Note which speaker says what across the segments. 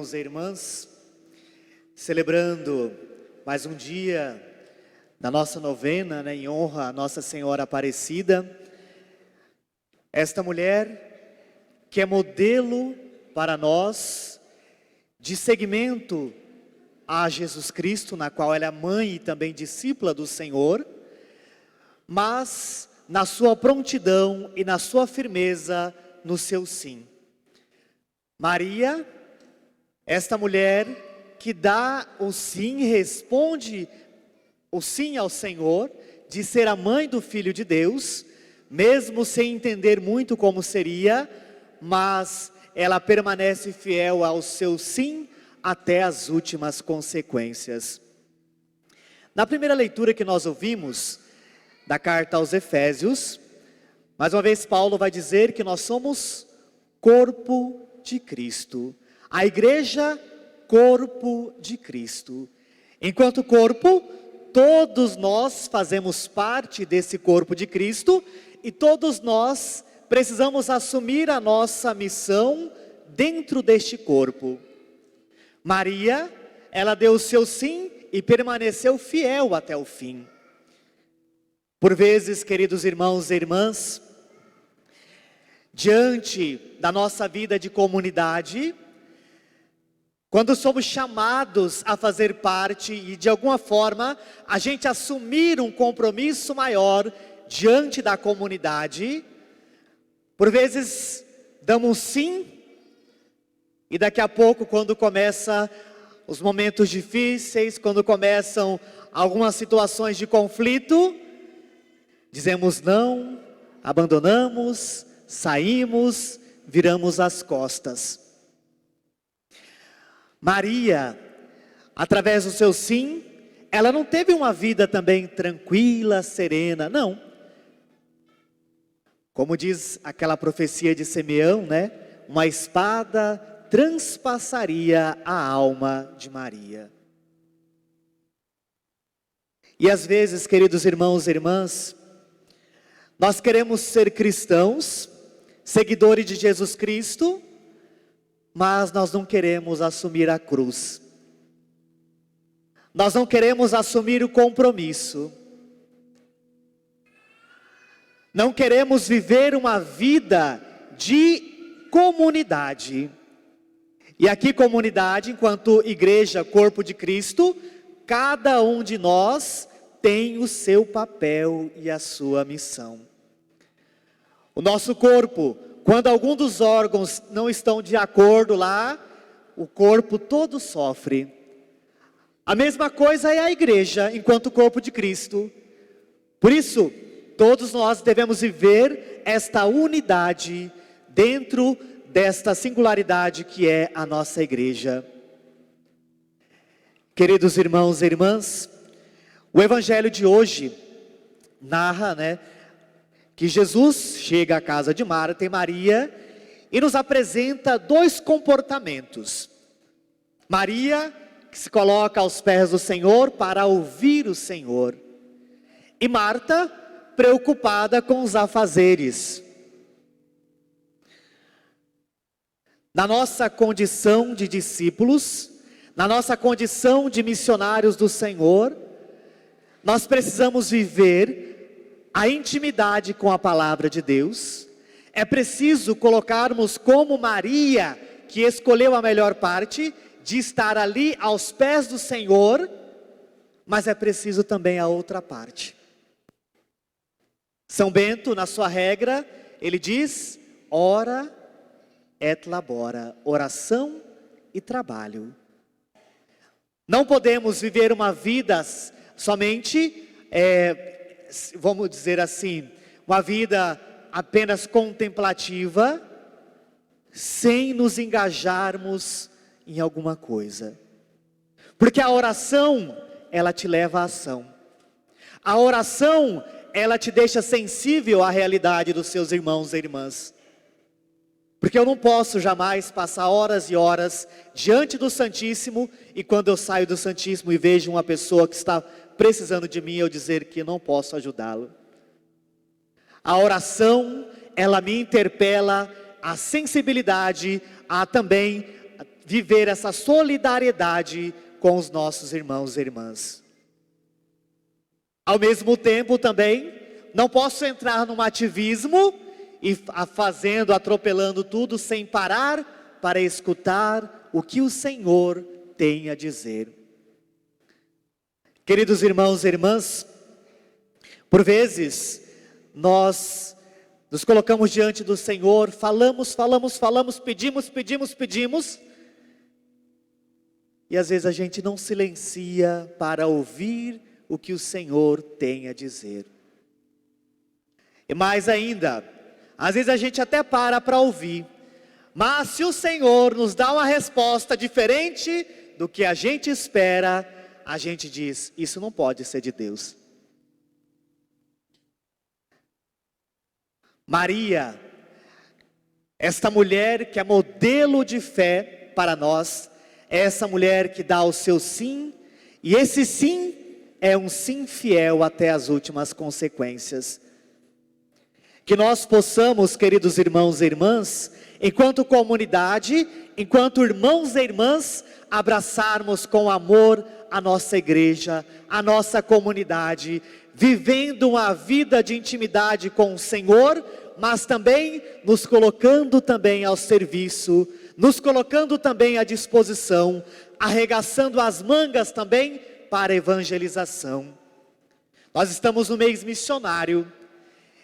Speaker 1: irmãos e irmãs, celebrando mais um dia da nossa novena, em honra a Nossa Senhora Aparecida, esta mulher que é modelo para nós de seguimento a Jesus Cristo, na qual ela é mãe e também discípula do Senhor, mas na sua prontidão e na sua firmeza no seu sim. Maria, esta mulher que dá o sim, responde o sim ao Senhor, de ser a mãe do Filho de Deus, mesmo sem entender muito como seria, mas ela permanece fiel ao seu sim até as últimas consequências. Na primeira leitura que nós ouvimos, da carta aos Efésios, mais uma vez Paulo vai dizer que nós somos corpo de Cristo. A igreja, corpo de Cristo. Enquanto corpo, todos nós fazemos parte desse corpo de Cristo e todos nós precisamos assumir a nossa missão dentro deste corpo. Maria, ela deu o seu sim e permaneceu fiel até o fim. Por vezes, queridos irmãos e irmãs, diante da nossa vida de comunidade, quando somos chamados a fazer parte e de alguma forma a gente assumir um compromisso maior diante da comunidade, por vezes damos sim, e daqui a pouco, quando começam os momentos difíceis, quando começam algumas situações de conflito, dizemos não, abandonamos, saímos, viramos as costas. Maria, através do seu sim, ela não teve uma vida também tranquila, serena, não. Como diz aquela profecia de Simeão, uma espada transpassaria a alma de Maria. E às vezes, queridos irmãos e irmãs, nós queremos ser cristãos, seguidores de Jesus Cristo, mas nós não queremos assumir a cruz. Nós não queremos assumir o compromisso. Não queremos viver uma vida de comunidade. E aqui comunidade, enquanto igreja, corpo de Cristo, cada um de nós tem o seu papel e a sua missão. O nosso corpo, quando algum dos órgãos não estão de acordo lá, o corpo todo sofre. A mesma coisa é a igreja, enquanto corpo de Cristo. Por isso, todos nós devemos viver esta unidade dentro desta singularidade que é a nossa igreja. Queridos irmãos e irmãs, o evangelho de hoje narra, que Jesus chega à casa de Marta e Maria e nos apresenta dois comportamentos. Maria, que se coloca aos pés do Senhor para ouvir o Senhor. E Marta, preocupada com os afazeres. Na nossa condição de discípulos, na nossa condição de missionários do Senhor, nós precisamos viver a intimidade com a palavra de Deus. É preciso colocarmos como Maria, que escolheu a melhor parte, de estar ali aos pés do Senhor, mas é preciso também a outra parte. São Bento, na sua regra, ele diz, ora et labora, oração e trabalho. Não podemos viver uma vida somente, vamos dizer assim, uma vida apenas contemplativa, sem nos engajarmos em alguma coisa. Porque a oração, ela te leva à ação. A oração, ela te deixa sensível à realidade dos seus irmãos e irmãs. Porque eu não posso jamais passar horas e horas diante do Santíssimo, e quando eu saio do Santíssimo e vejo uma pessoa que está precisando de mim, eu dizer que não posso ajudá-lo. A oração, ela me interpela a sensibilidade, a também viver essa solidariedade com os nossos irmãos e irmãs. Ao mesmo tempo também, não posso entrar num ativismo e atropelando tudo sem parar para escutar o que o Senhor tem a dizer. Queridos irmãos e irmãs, por vezes nós nos colocamos diante do Senhor, falamos, pedimos, e às vezes a gente não silencia para ouvir o que o Senhor tem a dizer. E mais ainda, às vezes a gente até para ouvir, mas se o Senhor nos dá uma resposta diferente do que a gente espera, a gente diz, isso não pode ser de Deus. Maria, esta mulher que é modelo de fé para nós, é essa mulher que dá o seu sim, e esse sim é um sim fiel até as últimas consequências. Que nós possamos, queridos irmãos e irmãs, enquanto comunidade, enquanto irmãos e irmãs, abraçarmos com amor a nossa igreja, a nossa comunidade, vivendo uma vida de intimidade com o Senhor, mas também nos colocando também ao serviço, nos colocando também à disposição, arregaçando as mangas também para a evangelização. Nós estamos no mês missionário,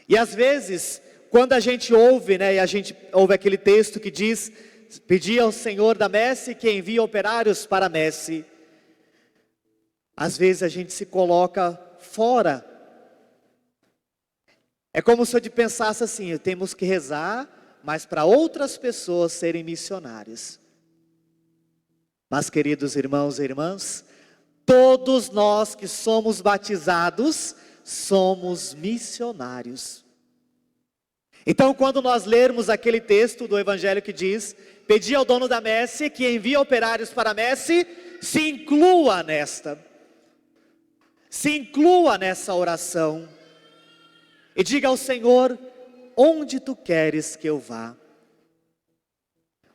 Speaker 1: e às vezes, quando a gente ouve, e a gente ouve aquele texto que diz, pedi ao Senhor da messe que envie operários para a messe, às vezes a gente se coloca fora. É como se eu pensasse assim, temos que rezar, mas para outras pessoas serem missionárias. Mas queridos irmãos e irmãs, todos nós que somos batizados, somos missionários. Então quando nós lermos aquele texto do Evangelho que diz, pedi ao dono da messe que envie operários para a messe, se inclua nessa oração, e diga ao Senhor, onde tu queres que eu vá?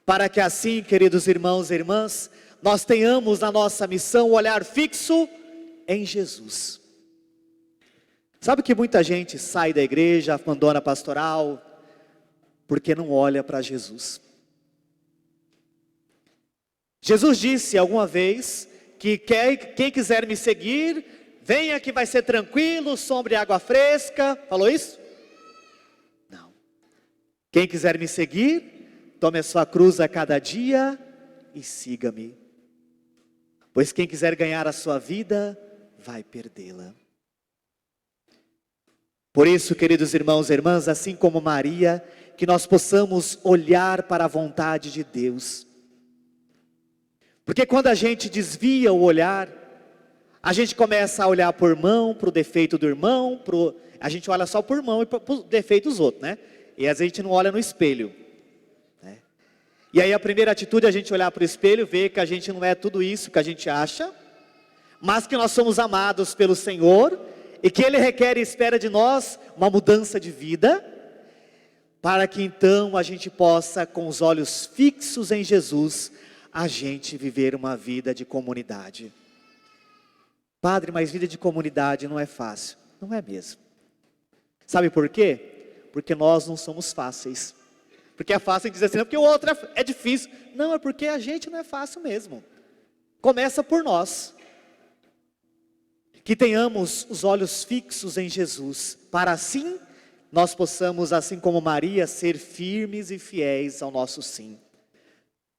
Speaker 1: Para que assim, queridos irmãos e irmãs, nós tenhamos na nossa missão o olhar fixo em Jesus. Sabe que muita gente sai da igreja, abandona a pastoral, porque não olha para Jesus. Jesus disse alguma vez que quem quiser me seguir, venha que vai ser tranquilo, sombra e água fresca. Falou isso? Não. Quem quiser me seguir, tome a sua cruz a cada dia e siga-me. Pois quem quiser ganhar a sua vida, vai perdê-la. Por isso, queridos irmãos e irmãs, assim como Maria, que nós possamos olhar para a vontade de Deus. Porque quando a gente desvia o olhar, a gente começa a olhar por irmão, para o defeito do irmão, a gente olha só por irmão e para o defeito dos outros, né? E às vezes a gente não olha no espelho, né? E aí a primeira atitude é a gente olhar para o espelho, ver que a gente não é tudo isso que a gente acha, mas que nós somos amados pelo Senhor, e que Ele requer e espera de nós uma mudança de vida, para que então a gente possa, com os olhos fixos em Jesus, a gente viver uma vida de comunidade. Padre, mas vida de comunidade não é fácil. Não é mesmo. Sabe por quê? Porque nós não somos fáceis. Porque é fácil dizer assim, não, porque o outro é difícil. Não, é porque a gente não é fácil mesmo. Começa por nós. Que tenhamos os olhos fixos em Jesus, para assim nós possamos, assim como Maria, ser firmes e fiéis ao nosso sim.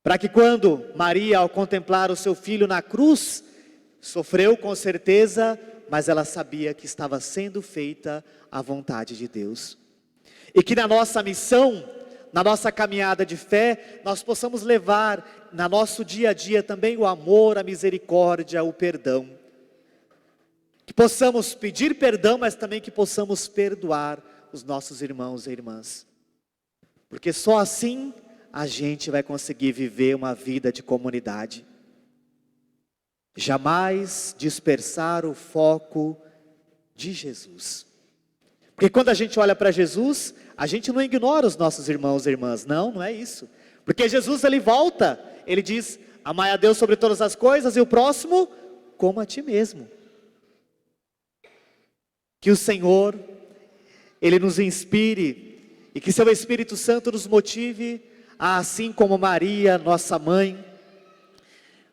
Speaker 1: Para que quando Maria, ao contemplar o seu filho na cruz, sofreu com certeza, mas ela sabia que estava sendo feita a vontade de Deus. E que na nossa missão, na nossa caminhada de fé, nós possamos levar no nosso dia a dia também o amor, a misericórdia, o perdão. Que possamos pedir perdão, mas também que possamos perdoar os nossos irmãos e irmãs. Porque só assim a gente vai conseguir viver uma vida de comunidade. Jamais dispersar o foco de Jesus. Porque quando a gente olha para Jesus, a gente não ignora os nossos irmãos e irmãs. Não, não é isso. Porque Jesus, ele volta, ele diz, Amai a Deus sobre todas as coisas e o próximo como a ti mesmo. Que o Senhor, Ele nos inspire e que seu Espírito Santo nos motive a, assim como Maria, nossa mãe,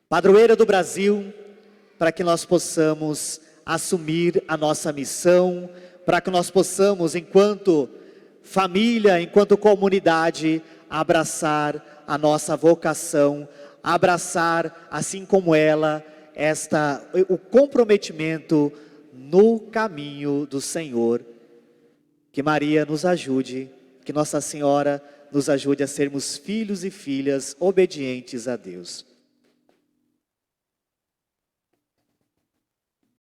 Speaker 1: padroeira do Brasil, para que nós possamos assumir a nossa missão, para que nós possamos, enquanto família, enquanto comunidade, abraçar a nossa vocação, abraçar, assim como ela, o comprometimento no caminho do Senhor. Que Maria nos ajude, que Nossa Senhora nos ajude a sermos filhos e filhas obedientes a Deus.